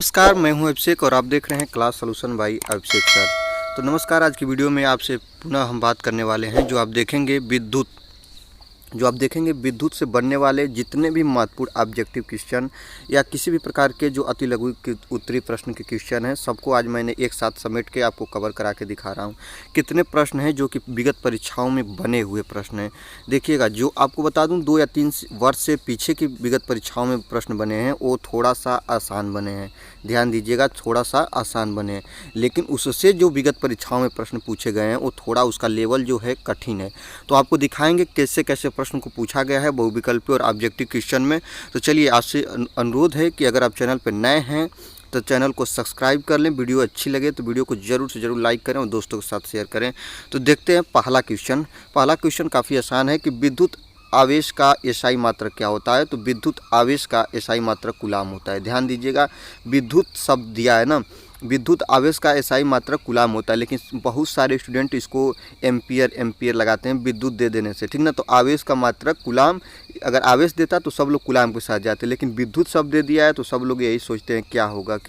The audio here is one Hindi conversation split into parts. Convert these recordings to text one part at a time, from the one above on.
नमस्कार, मैं हूं अभिषेक और आप देख रहे हैं क्लास सॉल्यूशन बाय अभिषेक सर। तो नमस्कार, आज की वीडियो में आपसे पुनः हम बात करने वाले हैं जो आप देखेंगे विद्युत से बनने वाले जितने भी महत्वपूर्ण ऑब्जेक्टिव क्वेश्चन या किसी भी प्रकार के जो अति लघु उत्तरी प्रश्न के क्वेश्चन हैं, सबको आज मैंने एक साथ समेट के आपको कवर करा के दिखा रहा हूं। कितने प्रश्न हैं जो कि विगत परीक्षाओं में बने हुए प्रश्न हैं। देखिएगा, जो आपको बता दूं 2 या 3 वर्ष से पीछे की विगत परीक्षाओं में प्रश्न बने हैं वो थोड़ा सा आसान बने हैं। ध्यान दीजिएगा, थोड़ा सा आसान बने हैं, लेकिन उससे जो विगत परीक्षाओं में प्रश्न पूछे गए हैं वो थोड़ा उसका लेवल जो है कठिन है। तो आपको दिखाएंगे कैसे कैसे प्रश्न को पूछा गया है बहुविकल्पी और ऑब्जेक्टिव क्वेश्चन में। तो चलिए, आपसे अनुरोध है कि अगर आप चैनल पर नए हैं तो चैनल को सब्सक्राइब कर लें। वीडियो अच्छी लगे तो वीडियो को ज़रूर से ज़रूर लाइक करें और दोस्तों के साथ शेयर करें। तो देखते हैं पहला क्वेश्चन काफ़ी आसान है कि विद्युत आवेश का एसआई मात्रक क्या होता है। तो विद्युत आवेश का एसआई मात्रक कूलाम होता है। ध्यान दीजिएगा, विद्युत शब्द दिया है ना, विद्युत आवेश का एसआई मात्रक कूलाम होता है, लेकिन बहुत सारे स्टूडेंट इसको एम्पियर लगाते हैं विद्युत दे देने से, ठीक ना। तो आवेश का मात्रक कूलाम, अगर आवेश देता तो सब लोग कूलाम के साथ जाते, लेकिन विद्युत शब्द दे दिया है तो सब लोग यही सोचते हैं क्या होगा।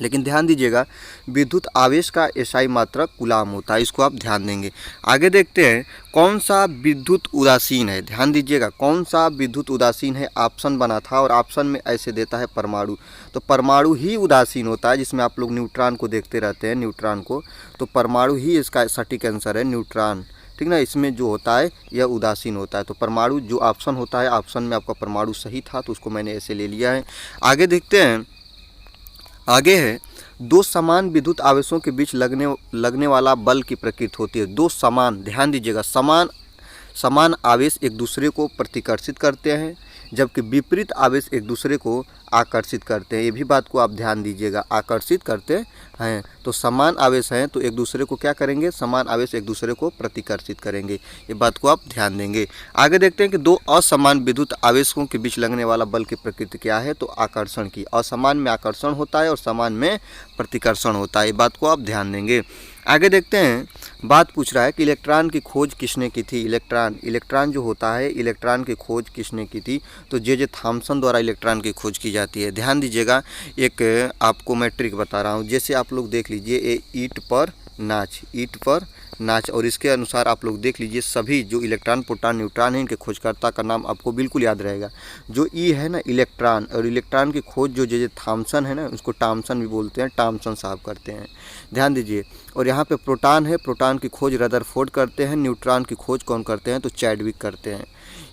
लेकिन ध्यान दीजिएगा, विद्युत आवेश का एसआई मात्रक कूलाम होता है, इसको आप ध्यान देंगे। आगे देखते हैं कौन सा विद्युत उदासीन है। ध्यान दीजिएगा, कौन सा विद्युत उदासीन है। ऑप्शन बना था और ऑप्शन में ऐसे देता है परमाणु। तो परमाणु ही उदासीन होता है, जिसमें आप लोग न्यूट्रॉन को देखते रहते हैं, न्यूट्रॉन को। तो परमाणु ही इसका सटीक आंसर है, न्यूट्रॉन, ठीक ना। इसमें जो होता है यह उदासीन होता है। तो परमाणु जो ऑप्शन होता है, ऑप्शन में आपका परमाणु सही था तो उसको मैंने ऐसे ले लिया है। आगे देखते हैं, आगे है दो समान विद्युत आवेशों के बीच लगने वाला बल की प्रकृति होती है। दो समान, ध्यान दीजिएगा, समान आवेश एक दूसरे को प्रतिकर्षित करते हैं, जबकि विपरीत आवेश एक दूसरे को आकर्षित करते हैं। ये भी बात को आप ध्यान दीजिएगा, आकर्षित करते हैं। तो समान आवेश हैं तो एक दूसरे को क्या करेंगे, समान आवेश एक दूसरे को प्रतिकर्षित करेंगे। ये बात को आप ध्यान देंगे। आगे देखते हैं कि दो असमान विद्युत आवेशों के बीच लगने वाला बल की प्रकृति क्या है। तो आकर्षण की, असमान में आकर्षण होता है और समान में प्रतिकर्षण होता है। ये बात को आप ध्यान देंगे। आगे देखते हैं, बात पूछ रहा है कि इलेक्ट्रॉन की खोज किसने की थी। इलेक्ट्रॉन जो होता है, इलेक्ट्रॉन की खोज किसने की थी। तो जे थॉमसन द्वारा इलेक्ट्रॉन की खोज की जाती है। ध्यान दीजिएगा, एक आपको मैं ट्रिक बता रहा हूँ। जैसे आप लोग देख लीजिए, ईंट पर नाच, और इसके अनुसार आप लोग देख लीजिए सभी जो इलेक्ट्रॉन, प्रोटॉन, न्यूट्रॉन है, इनके खोजकर्ता का नाम आपको बिल्कुल याद रहेगा। जो ई है ना, इलेक्ट्रॉन, और इलेक्ट्रॉन की खोज जो जे थॉमसन है ना, उसको टॉमसन भी बोलते हैं, टॉमसन साहब करते हैं। ध्यान दीजिए। और यहाँ पे प्रोटॉन है, प्रोटॉन की खोज रदरफोर्ड करते हैं। न्यूट्रॉन की खोज कौन करते हैं, तो चैडविक करते हैं।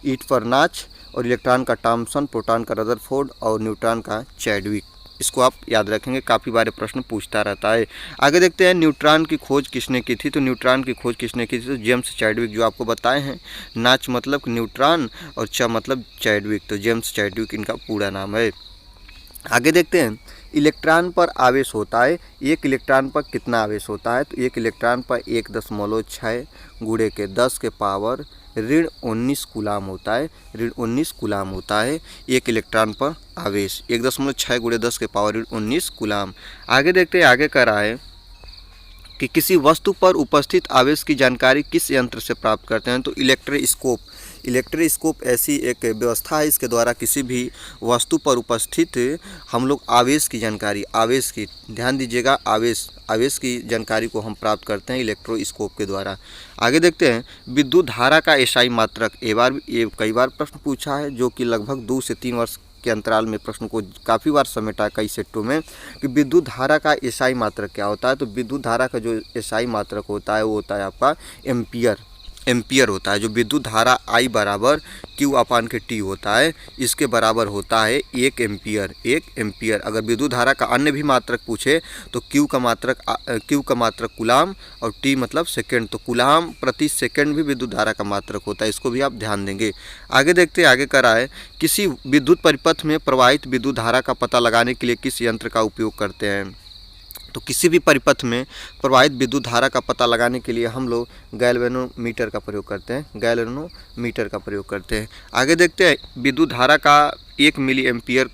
ईंट पर नाच और इलेक्ट्रॉन का टॉमसन, प्रोटॉन का रदरफोर्ड और न्यूट्रॉन का चैडविक। इसको आप याद रखेंगे, काफ़ी बार प्रश्न पूछता रहता है। आगे देखते हैं, न्यूट्रॉन की खोज किसने की थी। तो न्यूट्रॉन की खोज किसने की थी, तो जेम्स चैडविक, जो आपको बताए हैं। नाच मतलब न्यूट्रॉन और च मतलब चैडविक, तो जेम्स चैडविक इनका पूरा नाम है। आगे देखते हैं, इलेक्ट्रॉन पर आवेश होता है, एक इलेक्ट्रॉन पर कितना आवेश होता है। तो एक इलेक्ट्रॉन पर 1.6 गुणे के 10 के पावर ऋण 19 कूलाम होता है। ऋण 19 कूलाम होता है एक इलेक्ट्रॉन पर आवेश, 1.6 गुणे 10 के पावर ऋण 19 कूलाम। आगे देखते हैं, आगे कह रहा है कि किसी वस्तु पर उपस्थित आवेश की जानकारी किस यंत्र से प्राप्त करते हैं। तो इलेक्ट्रोस्कोप ऐसी एक व्यवस्था है, इसके द्वारा किसी भी वस्तु पर उपस्थित हम लोग आवेश की जानकारी, ध्यान दीजिएगा, आवेश की जानकारी को हम प्राप्त करते हैं इलेक्ट्रोस्कोप के द्वारा। आगे देखते हैं, विद्युत धारा का एसआई मात्रक। ये कई बार प्रश्न पूछा है, जो कि लगभग 2 से 3 वर्ष के अंतराल में प्रश्न को काफ़ी बार समेटा कई सेटों में, कि विद्युत धारा का एसआई मात्रक क्या होता है। तो विद्युत धारा का जो एसआई मात्रक होता है वो होता है आपका एम्पियर होता है। जो विद्युत धारा I बराबर Q/T होता है, इसके बराबर होता है 1 एम्पियर। अगर विद्युत धारा का अन्य भी मात्रक पूछे तो Q का मात्रक कूलाम और T मतलब सेकेंड, तो कूलाम प्रति सेकेंड भी विद्युत धारा का मात्रक होता है। इसको भी आप ध्यान देंगे। आगे देखते हैं, आगे करा है, किसी विद्युत परिपथ में प्रवाहित विद्युत धारा का पता लगाने के लिए किस यंत्र का उपयोग करते हैं। तो किसी भी परिपथ में प्रवाहित विद्युत धारा का पता लगाने के लिए हम लोग गैल्वेनोमीटर का प्रयोग करते हैं। आगे देखते हैं, विद्युत धारा का 1 मिली एम्पियर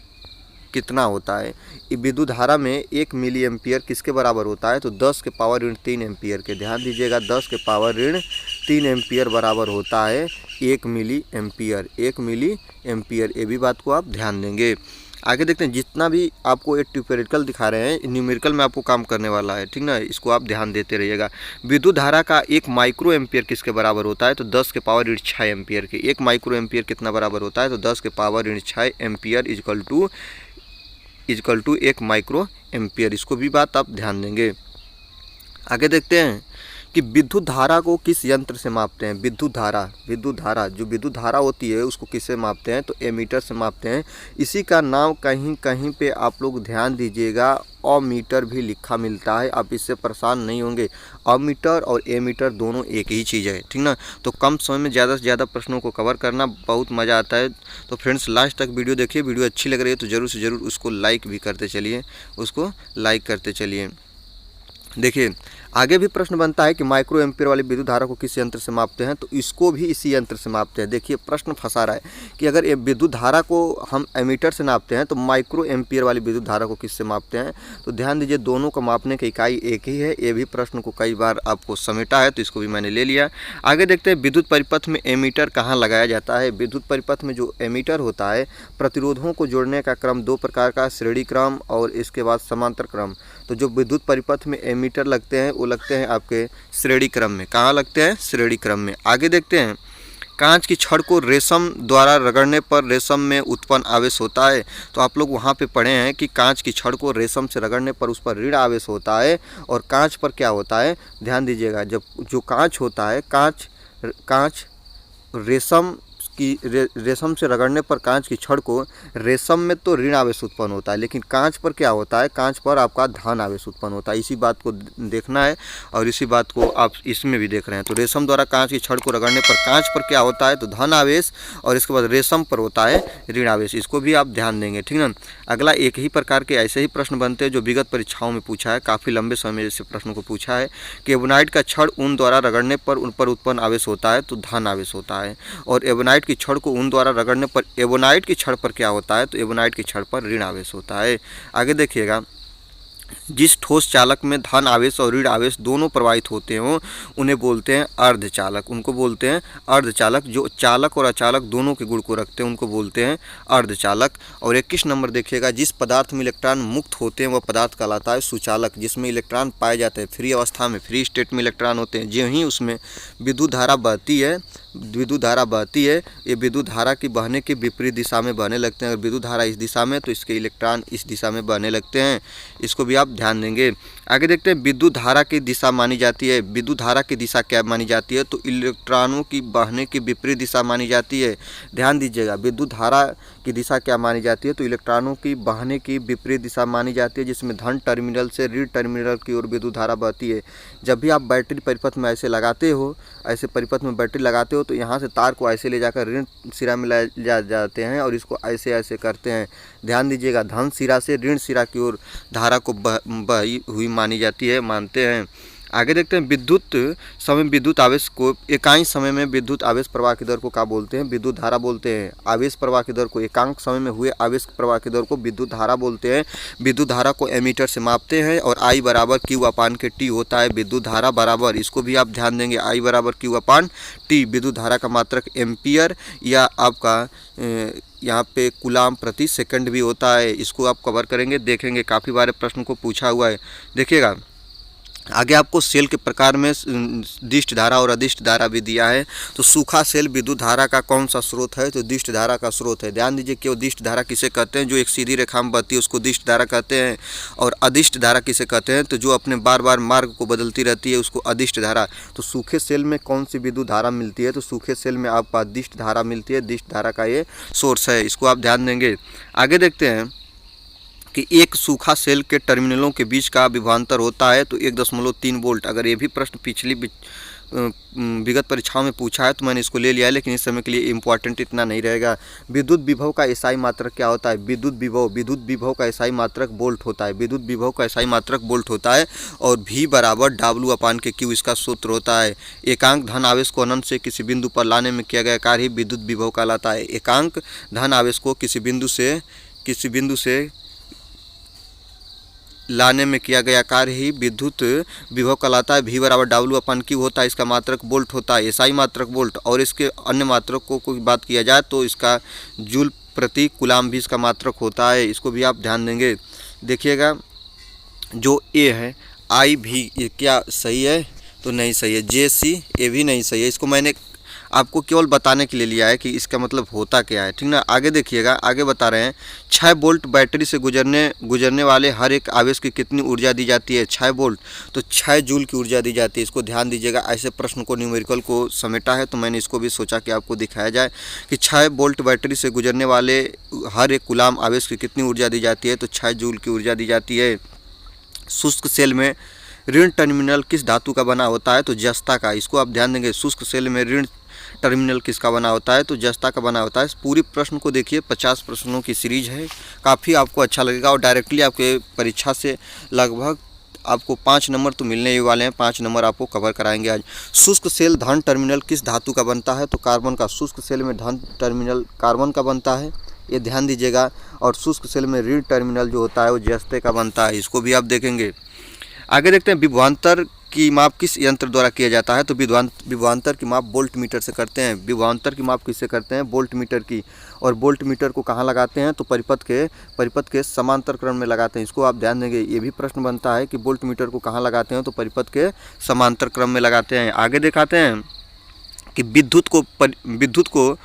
कितना होता है। विद्युत धारा में 1 मिली एम्पियर किसके बराबर होता है। तो 10 के पावर ऋण 3 एम्पियर के। ध्यान दीजिएगा, 10 के पावर ऋण 3 एम्पियर बराबर होता है 1 मिली एम्पियर। ये भी बात को आप ध्यान देंगे। आगे देखते हैं, जितना भी आपको ये ट्यूपेरिकल दिखा रहे हैं न्यूमेरिकल में आपको काम करने वाला है, ठीक ना, इसको आप ध्यान देते रहिएगा। विद्युत धारा का 1 माइक्रो एम्पियर किसके बराबर होता है, तो 10 के पावर ऋण 6 एम्पियर के। 1 माइक्रो एम्पियर कितना बराबर होता है, तो 10 के पावर ऋण 6 ampere is equal to 1 micro ampere. इसको भी बात आप ध्यान देंगे। आगे देखते हैं कि विद्युत धारा को किस यंत्र से मापते हैं। विद्युत धारा जो विद्युत धारा होती है उसको किससे मापते हैं, तो एमीटर से मापते हैं। इसी का नाम कहीं कहीं पे आप लोग ध्यान दीजिएगा, अमीटर भी लिखा मिलता है। आप इससे परेशान नहीं होंगे। अमीटर और एमीटर दोनों एक ही चीज़ है, ठीक ना। तो कम समय में ज़्यादा से ज़्यादा प्रश्नों को कवर करना बहुत मज़ा आता है। तो फ्रेंड्स लास्ट तक वीडियो देखिए। वीडियो अच्छी लग रही है तो ज़रूर से ज़रूर उसको लाइक भी करते चलिए। देखिए आगे भी प्रश्न बनता है कि माइक्रो एम्पियर वाली विद्युत धारा को किस यंत्र से मापते हैं, तो इसको भी इसी यंत्र से मापते हैं। देखिए प्रश्न फंसा रहा है कि अगर ये विद्युत धारा को हम एमीटर से नापते हैं तो माइक्रो एम्पियर वाली विद्युत धारा को किससे मापते हैं। तो ध्यान दीजिए, दोनों को मापने की इकाई एक ही है। ये भी प्रश्न को कई बार आपको समेटा है तो इसको भी मैंने ले लिया। आगे देखते हैं, विद्युत परिपथ में एमीटर कहाँ लगाया जाता है। विद्युत परिपथ में जो एमीटर होता है, प्रतिरोधों को जोड़ने का क्रम 2 प्रकार का, श्रेणी क्रम और इसके बाद समांतर क्रम। तो जो विद्युत परिपथ में एमीटर लगते हैं वो लगते हैं आपके श्रेणी क्रम में। कहाँ लगते हैं, श्रेणी क्रम में। आगे देखते हैं, कांच की छड़ को रेशम द्वारा रगड़ने पर रेशम में उत्पन्न आवेश होता है। तो आप लोग वहाँ पे पढ़े हैं कि कांच की छड़ को रेशम से रगड़ने पर उस पर ऋण आवेश होता है और कांच पर क्या होता है, ध्यान दीजिएगा। जब जो कांच होता है, कांच रेशम से रगड़ने पर कांच की छड़ को रेशम में तो ऋण आवेश उत्पन्न होता है, लेकिन कांच पर क्या होता है, कांच पर आपका धन आवेश उत्पन्न होता है। इसी बात को देखना है और इसी बात को आप इसमें भी देख रहे हैं। तो रेशम द्वारा कांच की छड़ को रगड़ने पर कांच पर क्या होता है, तो धन आवेश, और इसके बाद रेशम पर होता है ऋण आवेश। इसको भी आप ध्यान देंगे, ठीक ना। अगला एक ही प्रकार के ऐसे ही प्रश्न बनते हैं जो विगत परीक्षाओं में पूछा है, काफ़ी लंबे समय में इस प्रश्न को पूछा है कि एबोनाइट का छड़ ऊन द्वारा रगड़ने पर उन पर उत्पन्न आवेश होता है, तो धन आवेश होता है। और एबोनाइट की छड़ को ऊन द्वारा रगड़ने पर एबोनाइट की छड़ पर क्या होता है, तो एबोनाइट की छड़ पर ऋण आवेश होता है। आगे देखिएगा, जिस ठोस चालक में धन आवेश और ऋण आवेश दोनों प्रवाहित होते हों उन्हें बोलते हैं अर्धचालक। उनको बोलते हैं अर्धचालक। जो चालक और अचालक दोनों के गुण को रखते हैं उनको बोलते हैं अर्धचालक। और 21 नंबर देखिएगा, जिस पदार्थ में इलेक्ट्रॉन मुक्त होते हैं वह पदार्थ कहलाता है सुचालक। जिसमें इलेक्ट्रॉन पाए जाते हैं फ्री अवस्था में, फ्री स्टेट में इलेक्ट्रॉन होते हैं, जो ही उसमें विद्युत धारा बहती है, ये विद्युत धारा की बहने के विपरीत दिशा में बहने लगते हैं। अगर विद्युत धारा इस दिशा में तो इसके इलेक्ट्रॉन इस दिशा में बहने लगते हैं। इसको भी आप ध्यान देंगे। आगे देखते हैं, विद्युत धारा की दिशा मानी जाती है। विद्युत धारा की दिशा क्या मानी जाती है, तो इलेक्ट्रॉनों की बहने की विपरीत दिशा मानी जाती है। ध्यान दीजिएगा, विद्युत धारा की दिशा क्या मानी जाती है, तो इलेक्ट्रॉनों की बहने की विपरीत दिशा मानी जाती है, जिसमें धन टर्मिनल से ऋण टर्मिनल की ओर विद्युत धारा बहती है। जब भी आप बैटरी परिपथ में ऐसे लगाते हो, ऐसे परिपथ में बैटरी लगाते हो तो यहाँ से तार को ऐसे ले जाकर ऋण सिरा में ले जाते हैं और इसको ऐसे ऐसे करते हैं। ध्यान दीजिएगा, धन सिरा से ऋण सिरा की ओर धारा को बही हुई मानते हैं। आगे देखते हैं, विद्युत आवेश को एकांक समय में विद्युत आवेश प्रवाह की दर को क्या बोलते हैं, विद्युत धारा बोलते हैं। आवेश प्रवाह की दर को, एकांक समय में हुए आवेश प्रवाह की दर को विद्युत धारा बोलते हैं। विद्युत धारा को एमीटर से मापते हैं और I बराबर Q/T होता है। विद्युत धारा बराबर, इसको भी आप ध्यान देंगे, I बराबर Q/T। विद्युत धारा का मात्रक एम्पियर या आपका यहाँ पे कूलाम प्रति सेकंड भी होता है। इसको आप कवर करेंगे, देखेंगे, काफ़ी बार प्रश्न को पूछा हुआ है। देखिएगा आगे आपको सेल के प्रकार में दिष्ट धारा और अदिष्ट धारा भी दिया है। तो सूखा सेल विद्युत धारा का कौन सा स्रोत है, तो दिष्ट धारा का स्रोत है। ध्यान दीजिए कि वो दिष्ट धारा किसे कहते हैं, जो एक सीधी रेखा में बहती है उसको दिष्ट धारा कहते हैं। और अदिष्ट धारा किसे कहते हैं, तो जो अपने बार बार मार्ग को बदलती रहती है उसको अदिष्ट धारा। तो सूखे सेल में कौन सी विद्युत धारा मिलती है, तो सूखे सेल में आपको दिष्ट धारा मिलती है। दिष्ट धारा का ये सोर्स है, इसको आप ध्यान देंगे। आगे देखते हैं कि एक सूखा सेल के टर्मिनलों के बीच का विभवांतर होता है तो 1.3 वोल्ट। अगर ये भी प्रश्न पिछली विगत परीक्षाओं में पूछा है तो मैंने इसको ले लिया है, लेकिन इस समय के लिए इम्पॉर्टेंट इतना नहीं रहेगा। विद्युत विभव का एसआई मात्रक क्या होता है, विद्युत विभव का एसआई मात्रक वोल्ट होता है। विद्युत विभव का एसआई मात्रक वोल्ट होता है और V बराबर W/Q इसका सूत्र होता है। एकांक धन आवेश को अनंत से किसी बिंदु पर लाने में किया गया कार्य ही विद्युत विभव कहलाता है। एकांक धन आवेश को किसी बिंदु से लाने में किया गया कार्य ही विद्युत विभव कहलाता है। V बराबर W/Q होता है, इसका मात्रक वोल्ट होता है, एसआई मात्रक वोल्ट। और इसके अन्य मात्रक को कोई बात किया जाए तो इसका जूल प्रति कूलाम भी इसका मात्रक होता है, इसको भी आप ध्यान देंगे। देखिएगा जो ए है आई भी, ये क्या सही है? तो नहीं सही है। जे सी, ये भी नहीं सही है। इसको मैंने आपको केवल बताने के लिए लिया है कि इसका मतलब होता क्या है, ठीक ना। आगे देखिएगा, आगे बता रहे हैं 6 वोल्ट बैटरी से गुजरने वाले हर एक आवेश की कितनी ऊर्जा दी जाती है? 6 वोल्ट, तो 6 जूल की ऊर्जा दी जाती है। इसको ध्यान दीजिएगा। ऐसे प्रश्न को न्यूमेरिकल को समेटा है, तो मैंने इसको भी सोचा कि आपको दिखाया जाए कि 6 वोल्ट बैटरी से गुजरने वाले हर एक कूलाम आवेश की कितनी ऊर्जा दी जाती है? तो 6 जूल की ऊर्जा दी जाती है। शुष्क सेल में ऋण टर्मिनल किस धातु का बना होता है? तो जस्ता का। इसको आप ध्यान देंगे। शुष्क सेल में ऋण टर्मिनल किसका बना होता है? तो जस्ता का बना होता है। पूरी प्रश्न को देखिए, 50 प्रश्नों की सीरीज है, काफ़ी आपको अच्छा लगेगा और डायरेक्टली आपके परीक्षा से लगभग आपको 5 नंबर तो मिलने ही वाले हैं। 5 नंबर आपको कवर कराएंगे आज। शुष्क सेल धन टर्मिनल किस धातु का बनता है? तो कार्बन का। शुष्क सेल में धन टर्मिनल कार्बन का बनता है, ये ध्यान दीजिएगा। और शुष्क सेल में ऋण टर्मिनल जो होता है वो जस्ते का बनता है, इसको भी आप देखेंगे। आगे देखते हैं विभवांतर की माप किस यंत्र द्वारा किया जाता है? तो विभवांतर की माप वोल्ट मीटर से करते हैं। विभवांतर की माप किससे करते हैं? वोल्ट मीटर की। और वोल्ट मीटर को कहाँ लगाते हैं? तो परिपथ के समांतर क्रम में लगाते हैं। इसको आप ध्यान देंगे। ये भी प्रश्न बनता है कि वोल्ट मीटर को कहाँ लगाते हैं? तो परिपथ के समांतर क्रम में लगाते हैं। आगे दिखाते हैं कि विद्युत को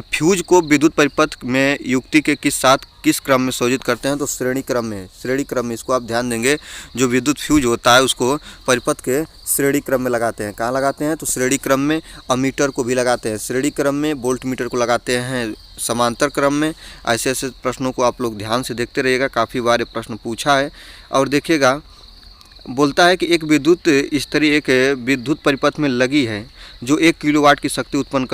फ्यूज को विद्युत परिपथ में युक्ति के किस क्रम में संयोजित करते हैं? तो श्रेणी क्रम में। श्रेणी क्रम में, इसको आप ध्यान देंगे। जो विद्युत फ्यूज होता है उसको परिपथ के श्रेणी क्रम में लगाते हैं। कहाँ लगाते हैं? तो श्रेणी क्रम में। अमीटर को भी लगाते हैं श्रेणी क्रम में, वोल्ट मीटर को लगाते हैं समांतर क्रम में। ऐसे ऐसे प्रश्नों को आप लोग ध्यान से देखते रहिएगा, काफ़ी बार ये प्रश्न पूछा है। और देखिएगा, बोलता है कि एक विद्युत स्तरी एक विद्युत परिपथ में लगी है जो 1 किलोवाट की शक्ति उत्पन्न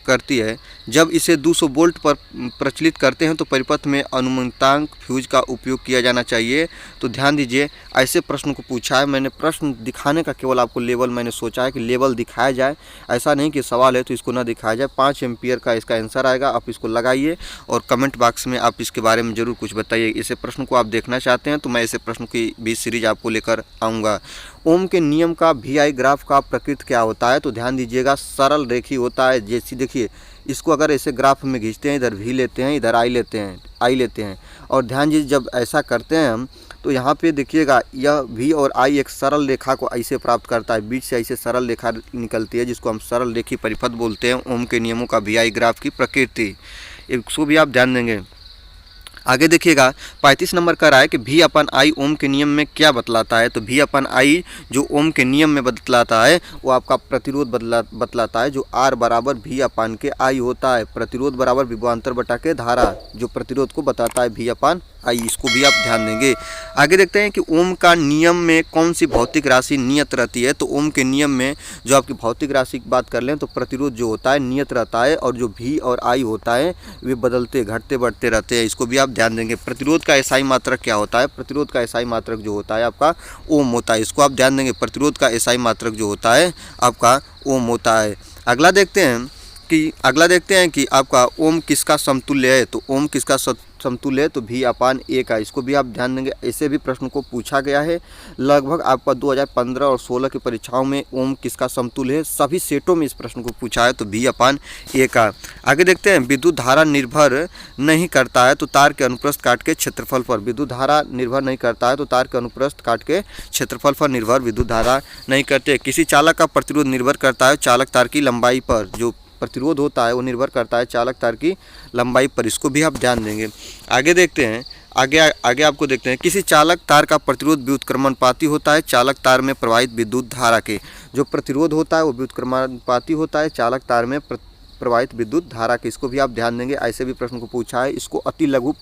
करती है। जब इसे 200 वोल्ट पर प्रचलित करते हैं तो परिपथ में अनुमतांक फ्यूज का उपयोग किया जाना चाहिए। तो ध्यान दीजिए, ऐसे प्रश्न को पूछा है। मैंने प्रश्न दिखाने का केवल आपको लेवल मैंने सोचा है कि लेवल दिखाया जाए, ऐसा नहीं कि सवाल है तो इसको ना दिखाया जाए। 5 एम्पियर का इसका आंसर आएगा। आप इसको लगाइए और कमेंट बॉक्स में आप इसके बारे में ज़रूर कुछ बताइए। ऐसे प्रश्न को आप देखना चाहते हैं तो मैं ऐसे प्रश्न की भी सीरीज आपको लेकर आऊँगा। ओम के नियम का VI ग्राफ का प्रकृति क्या होता है? तो ध्यान दीजिएगा, सरल रेखी होता है। जैसे देखिए, इसको अगर ऐसे ग्राफ में खींचते हैं, इधर V लेते हैं, इधर I लेते हैं और ध्यान दीजिए जब ऐसा करते हैं हम, तो यहाँ पे देखिएगा यह V और I एक सरल रेखा को ऐसे प्राप्त करता है। बीच से ऐसे सरल रेखा निकलती है जिसको हम सरल रेखी परिपथ बोलते हैं। ओम के नियमों का VI ग्राफ की प्रकृति, इसको भी आप ध्यान देंगे। आगे देखिएगा, 35 नंबर का रहा है कि V/I ओम के नियम में क्या बतलाता है? तो V/I जो ओम के नियम में बतलाता है वो आपका प्रतिरोध बतलाता है, जो R बराबर V/I होता है। प्रतिरोध बराबर विभवांतर बटा के धारा, जो प्रतिरोध को बताता है V/I। इसको भी आप ध्यान देंगे। आगे देखते हैं कि ओम का नियम में कौन सी भौतिक राशि नियत रहती है? तो ओम के नियम में जो आपकी भौतिक राशि की बात कर लें तो प्रतिरोध जो होता है नियत रहता है, और जो V और I होता है वे बदलते घटते बढ़ते रहते हैं। इसको भी आप ध्यान देंगे। प्रतिरोध का एसआई मात्रक क्या होता है? प्रतिरोध का एसआई मात्रक जो होता है आपका ओम होता है। इसको आप ध्यान देंगे। प्रतिरोध का एसआई मात्रक जो होता है आपका ओम होता है। अगला देखते हैं कि आपका ओम किसका समतुल्य है? तो ओम किसका समतुल्य है? तो V/A का। इसको भी आप ध्यान देंगे। ऐसे भी प्रश्न को पूछा गया है लगभग आपका 2015 और 16 की परीक्षाओं में। ओम किसका समतुल्य है? सभी सेटों में इस प्रश्न को पूछा है, तो V/A का। आगे देखते हैं, विद्युत धारा निर्भर नहीं करता है तो तार के अनुप्रस्थ काट के क्षेत्रफल पर। विद्युत धारा निर्भर नहीं करता है तो तार के अनुप्रस्थ काट के क्षेत्रफल पर निर्भर विद्युत धारा नहीं करते। किसी चालक का प्रतिरोध निर्भर करता है चालक तार की लंबाई पर। जो प्रतिरोध होता है वो निर्भर करता है चालक तार की लंबाई पर। इसको भी आप ध्यान देंगे। आगे देखते हैं, आगे आपको देखते हैं, किसी चालक तार का प्रतिरोध व्युत्क्रमणपाती होता है चालक तार में प्रवाहित विद्युत धारा के। जो प्रतिरोध होता है वो व्युत्क्रमणपाती होता है चालक तार में प्रवाहित विद्युत धारा के। इसको भी आप ध्यान देंगे। ऐसे भी प्रश्न को पूछा है। इसको अति लघु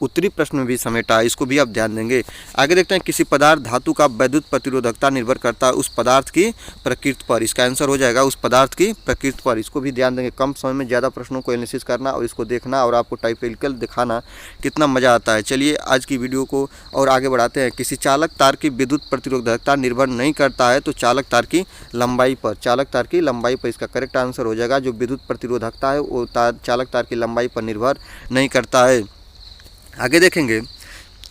उत्तरी प्रश्न में भी समेटा है, इसको भी आप ध्यान देंगे। आगे देखते हैं, किसी पदार्थ धातु का वैद्युत प्रतिरोधकता निर्भर करता है उस पदार्थ की प्रकृति पर। इसका आंसर हो जाएगा उस पदार्थ की प्रकृति पर। इसको भी ध्यान देंगे। कम समय में ज़्यादा प्रश्नों को एनालिसिस करना और इसको देखना और आपको टाइपिकल दिखाना कितना मज़ा आता है। चलिए आज की वीडियो को और आगे बढ़ाते हैं। किसी चालक तार की विद्युत प्रतिरोधकता निर्भर नहीं करता है तो चालक तार की लंबाई पर। चालक तार की लंबाई पर इसका करेक्ट आंसर हो जाएगा। जो विद्युत प्रतिरोधकता है वो चालक तार की लंबाई पर निर्भर नहीं करता है। आगे देखेंगे,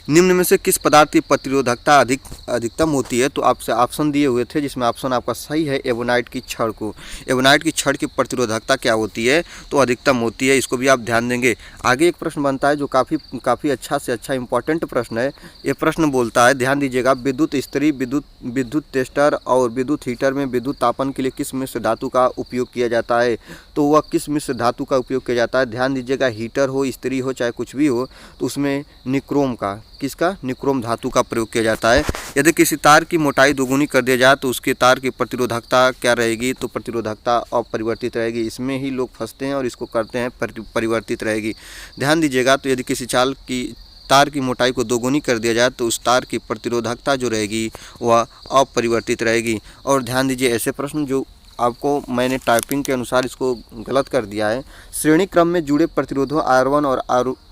निम्न में से किस पदार्थ की प्रतिरोधकता अधिकतम होती है? तो आपसे ऑप्शन दिए हुए थे, जिसमें ऑप्शन आपका सही है एवोनाइट की छड़ को। एवोनाइट की छड़ की प्रतिरोधकता क्या होती है? तो अधिकतम होती है। इसको भी आप ध्यान देंगे। आगे एक प्रश्न बनता है जो काफ़ी अच्छा से अच्छा इंपॉर्टेंट प्रश्न है। ये प्रश्न बोलता है, ध्यान दीजिएगा, विद्युत इस्त्री, विद्युत टेस्टर और विद्युत हीटर में विद्युत तापन के लिए किस मिश्र धातु का उपयोग किया जाता है? तो वह किस मिश्र धातु का उपयोग किया जाता है? ध्यान दीजिएगा, हीटर हो, इस्त्री हो, चाहे कुछ भी हो, तो उसमें निक्रोम का, किसका, निक्रोम धातु का प्रयोग किया जाता है। यदि किसी तार की मोटाई दोगुनी कर दिया जाए तो उसके तार की प्रतिरोधकता क्या रहेगी? तो प्रतिरोधकता अपरिवर्तित रहेगी। इसमें ही लोग फंसते हैं और इसको करते हैं परिवर्तित रहेगी। ध्यान दीजिएगा, तो यदि किसी तार की मोटाई को दोगुनी कर दिया जाए तो उस तार की प्रतिरोधकता जो रहेगी वह अपरिवर्तित रहेगी। और ध्यान दीजिए, ऐसे प्रश्न जो आपको मैंने टाइपिंग के अनुसार इसको गलत कर दिया है। श्रेणी क्रम में जुड़े प्रतिरोधों R1 और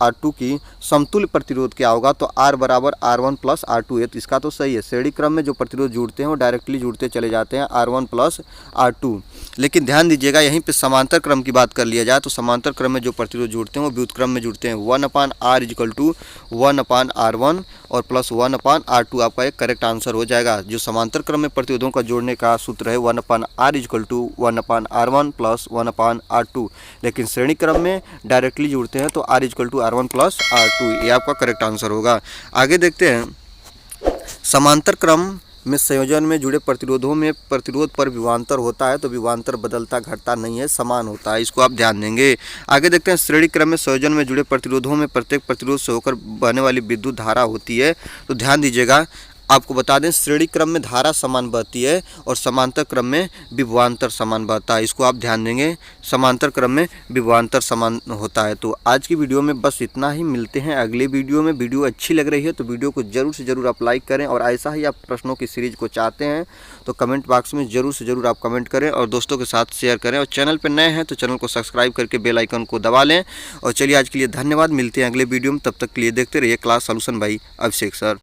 R2 की समतुल्य प्रतिरोध क्या होगा? तो R बराबर R1 प्लस R2 है, तो इसका तो सही है। श्रेणी क्रम में जो प्रतिरोध जुड़ते हैं वो डायरेक्टली जुड़ते चले जाते हैं, R1 प्लस R2। लेकिन ध्यान दीजिएगा, यहीं पे समांतर क्रम की बात कर लिया जाए तो समांतर क्रम में जो प्रतिरोध जुड़ते हैं वो व्युत्क्रम क्रम में जुड़ते हैं। 1/R = 1/R1 और प्लस 1/R2 आपका एक करेक्ट आंसर हो जाएगा। जो समांतर क्रम में प्रतिरोधों का जोड़ने का सूत्र है 1/R = 1/R1 प्लस 1/R2। लेकिन श्रेणी क्रम में डायरेक्टली जुड़ते हैं तो R = R1 प्लस R2, ये आपका करेक्ट आंसर होगा। आगे देखते हैं, समांतर क्रम में संयोजन में जुड़े प्रतिरोधों में प्रतिरोध पर विभवांतर होता है, तो विभवांतर बदलता घटता नहीं है, समान होता है। इसको आप ध्यान देंगे। आगे देखते हैं, श्रेणी क्रम में संयोजन में जुड़े प्रतिरोधों में प्रत्येक प्रतिरोध से होकर बहने वाली विद्युत धारा होती है। तो ध्यान दीजिएगा, आपको बता दें, श्रेणी क्रम में धारा समान बहती है और समांतर क्रम में विभवांतर समान बहता है। इसको आप ध्यान देंगे, समांतर क्रम में विभवांतर समान होता है। तो आज की वीडियो में बस इतना ही। मिलते हैं अगले वीडियो में। वीडियो अच्छी लग रही है तो वीडियो को जरूर से जरूर आप लाइक करें, और ऐसा ही आप प्रश्नों की सीरीज को चाहते हैं तो कमेंट बॉक्स में जरूर से जरूर आप कमेंट करें और दोस्तों के साथ शेयर करें। और चैनल पर नए हैं तो चैनल को सब्सक्राइब करके बेल आइकन को दबा लें। और चलिए, आज के लिए धन्यवाद। मिलते हैं अगले वीडियो में, तब तक के लिए देखते रहिए क्लास सॉल्यूशन बाय अभिषेक सर।